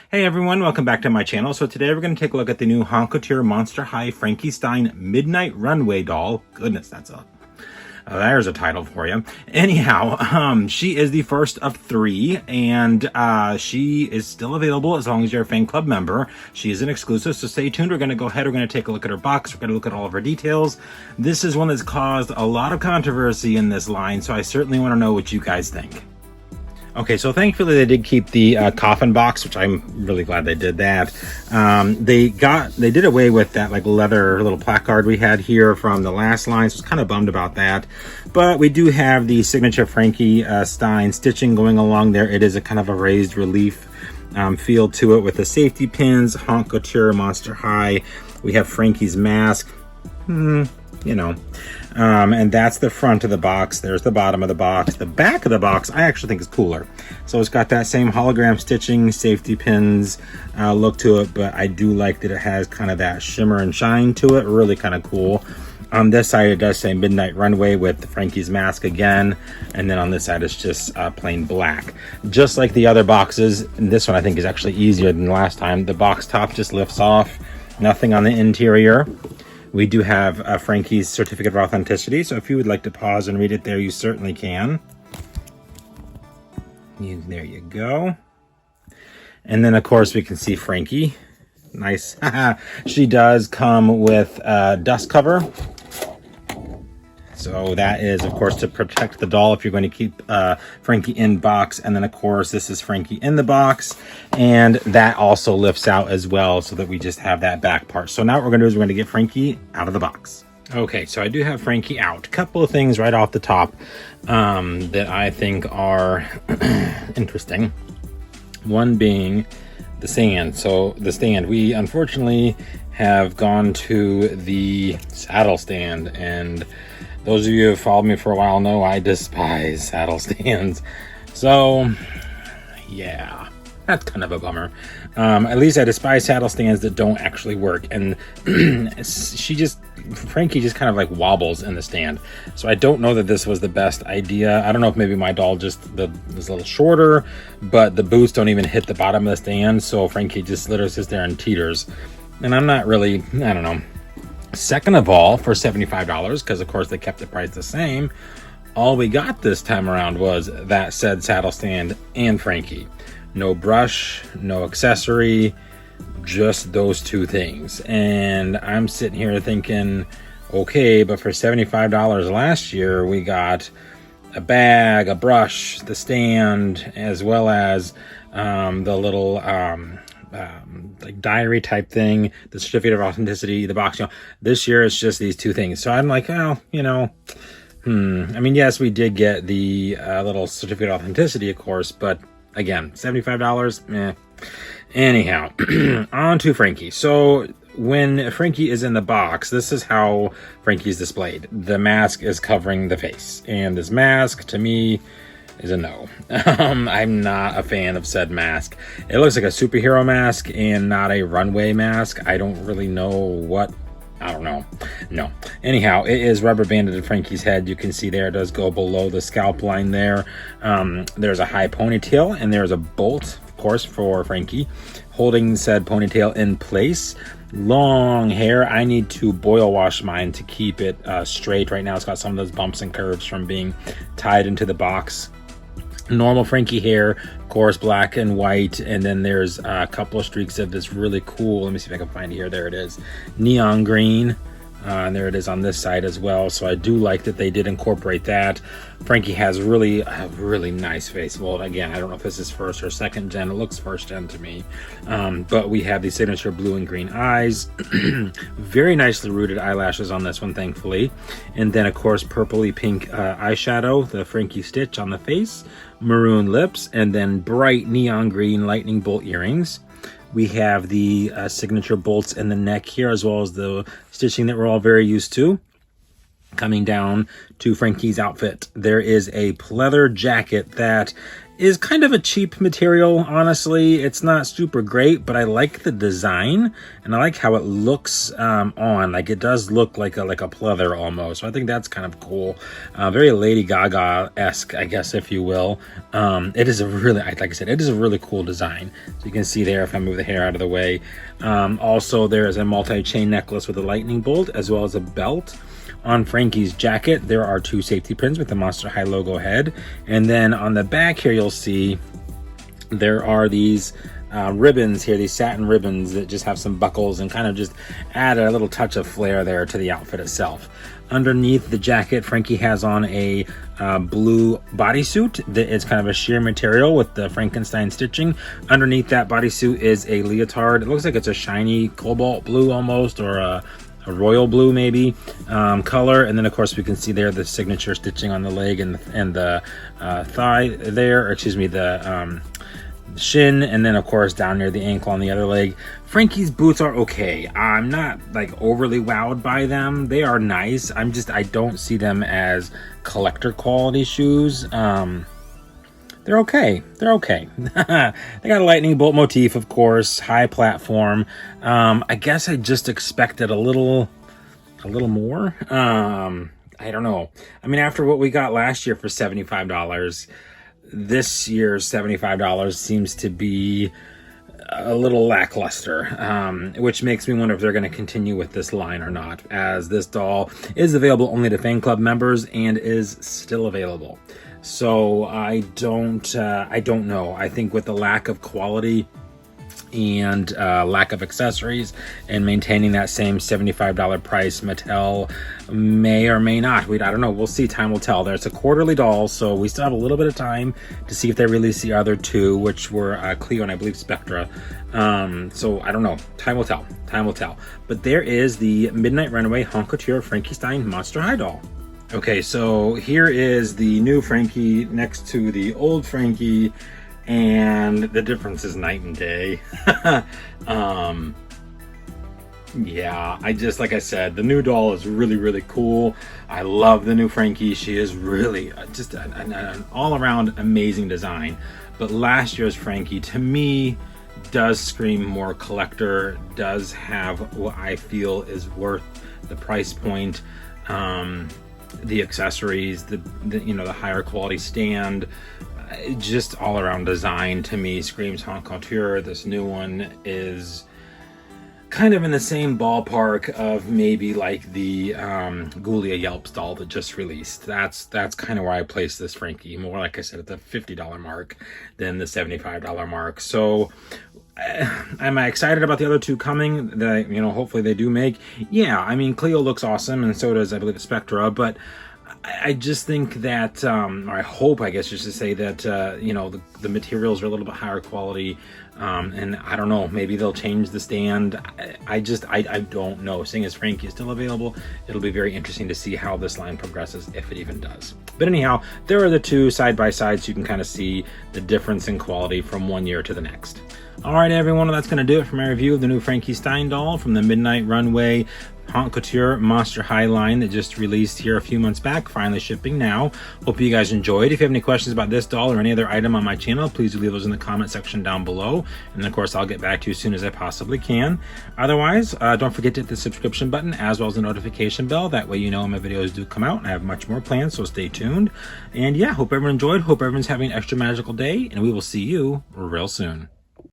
Hey everyone, welcome back to my channel. So today we're going to take a look at the new Couture Monster High Frankie Stein Midnight Runway doll. Goodness, there's a title for you. Anyhow, she is the first of 3, and she is still available as long as you're a fan club member. She is an exclusive, so stay tuned. We're going to go ahead, we're going to take a look at her box, we're going to look at all of her details. This is one that's caused a lot of controversy in this line, so I certainly want to know what you guys think. Okay, so thankfully they did keep the coffin box, which I'm really glad they did that. They did away with that like leather little placard we had here from the last line, so I was kind of bummed about that. But we do have the signature Frankie Stein stitching going along there. It is a kind of a raised relief feel to it with the safety pins, Couture Monster High. We have Frankie's mask. And that's the front of the box. There's the bottom of the box. The back of the box I actually think is cooler. So it's got that same hologram stitching, safety pins look to it, but I do like that it has kind of that shimmer and shine to it. Really kind of cool. On this side it does say Midnight Runway with Frankie's mask again, and then on this side it's just plain black. Just like the other boxes, and this one I think is actually easier than last time. The box top just lifts off, nothing on the interior. We do have Frankie's certificate of authenticity, so if you would like to pause and read it there, you certainly can. There you go. And then, of course, we can see Frankie. Nice. She does come with a dust cover. So that is, of course, to protect the doll if you're going to keep Frankie in box. And then, of course, this is Frankie in the box. And that also lifts out as well so that we just have that back part. So now what we're going to do is we're going to get Frankie out of the box. Okay, so I do have Frankie out. A couple of things right off the top that I think are interesting. One being the stand. So the stand, we unfortunately have gone to the saddle stand, and those of you who have followed me for a while know I despise saddle stands. So, yeah, that's kind of a bummer. At least I despise saddle stands that don't actually work. And Frankie just kind of like wobbles in the stand. So I don't know that this was the best idea. I don't know if maybe my doll was a little shorter, but the boots don't even hit the bottom of the stand. So Frankie just literally sits there and teeters. And I'm not really, I don't know. Second of all, for $75, because of course they kept the price the same, all we got this time around was that said saddle stand and Frankie. No brush, no accessory, just those two things. And I'm sitting here thinking, okay, but for $75 last year, we got a bag, a brush, the stand, as well as the little like diary type thing, the certificate of authenticity, the box. This year it's just these two things. So I'm like, oh, I mean, yes, we did get the little certificate of authenticity, of course, but again, $75, Anyhow, on to Frankie. So when Frankie is in the box, this is how Frankie's displayed. The mask is covering the face, and this mask to me is a no. I'm not a fan of said mask. It looks like a superhero mask and not a runway mask. I don't really know what. I don't know. No. Anyhow, it is rubber banded to Frankie's head. You can see there it does go below the scalp line there. There's a high ponytail, and there's a bolt, of course, for Frankie, holding said ponytail in place. Long hair. I need to boil wash mine to keep it straight. Right now it's got some of those bumps and curves from being tied into the box. Normal Frankie hair, of course, black and white, and then there's a couple of streaks of this really cool, let me see if I can find it here, there it is, neon green, and there it is on this side as well. So I do like that they did incorporate that. Frankie has a really nice face. Well, again, I don't know if this is first or second gen. It looks first gen to me. But we have the signature blue and green eyes. Very nicely rooted eyelashes on this one, thankfully. And then, of course, purpley pink eyeshadow, the Frankie stitch on the face, maroon lips, and then bright neon green lightning bolt earrings. We have the signature bolts in the neck here, as well as the stitching that we're all very used to. Coming down to Frankie's outfit, there is a pleather jacket that is kind of a cheap material, honestly. It's not super great, but I like the design and I like how it looks on. Like, it does look like a pleather almost. So I think that's kind of cool. Very Lady Gaga-esque, I guess, if you will. It is a really, like I said, it is a really cool design. So you can see there if I move the hair out of the way. Also, there is a multi-chain necklace with a lightning bolt as well as a belt. On Frankie's jacket, there are 2 safety pins with the Monster High logo head. And then on the back here, you'll see there are these ribbons here, these satin ribbons that just have some buckles and kind of just add a little touch of flair there to the outfit itself. Underneath the jacket, Frankie has on a blue bodysuit that is kind of a sheer material with the Frankenstein stitching. Underneath that bodysuit is a leotard. It looks like it's a shiny cobalt blue almost, or a royal blue maybe color. And then of course we can see there the signature stitching on the leg and the thigh there, or excuse me, the shin, and then of course down near the ankle on the other leg. Frankie's boots are okay. I'm not like overly wowed by them. They are nice. I don't see them as collector quality shoes. They're okay. They're okay. They got a lightning bolt motif, of course, high platform. I guess I just expected a little more. I don't know. I mean, after what we got last year for $75, this year's $75 seems to be a little lackluster, which makes me wonder if they're going to continue with this line or not, as this doll is available only to fan club members and is still available. So I don't know. I think with the lack of quality and lack of accessories and maintaining that same $75 price, Mattel may or may not. I don't know. We'll see. Time will tell. There's a quarterly doll, so we still have a little bit of time to see if they release the other 2, which were Cleo and I believe Spectra. So I don't know. Time will tell. Time will tell. But there is the Midnight Runway Couture Frankie Stein Monster High doll. Okay, so here is the new Frankie next to the old Frankie, and the difference is night and day. Yeah, like I said, the new doll is really, really cool. I love the new Frankie. She is really just an all-around amazing design. But last year's Frankie, to me, does scream more collector, does have what I feel is worth the price point. The accessories, the higher quality stand, just all around design to me screams haute couture. This new one is kind of in the same ballpark of maybe like the Ghoulia Yelps doll that just released. That's kind of where I place this Frankie, more like I said at the $50 mark than the $75 mark. So am I excited about the other 2 coming that, hopefully they do make? Yeah, I mean, Cleo looks awesome, and so does, I believe, Spectra, but I just think that, or I hope, I guess, just to say that, the materials are a little bit higher quality, and I don't know, maybe they'll change the stand. I don't know. Seeing as Frankie is still available, it'll be very interesting to see how this line progresses, if it even does. But anyhow, there are the 2 side by side, so you can kind of see the difference in quality from one year to the next. All right, everyone, that's going to do it for my review of the new Frankie Stein doll from the Midnight Runway Haute Couture Monster High line that just released here a few months back, finally shipping now. Hope you guys enjoyed. If you have any questions about this doll or any other item on my channel, please do leave those in the comment section down below. And then, of course, I'll get back to you as soon as I possibly can. Otherwise, don't forget to hit the subscription button as well as the notification bell. That way you know when my videos do come out, and I have much more planned, so stay tuned. And yeah, hope everyone enjoyed. Hope everyone's having an extra magical day, and we will see you real soon.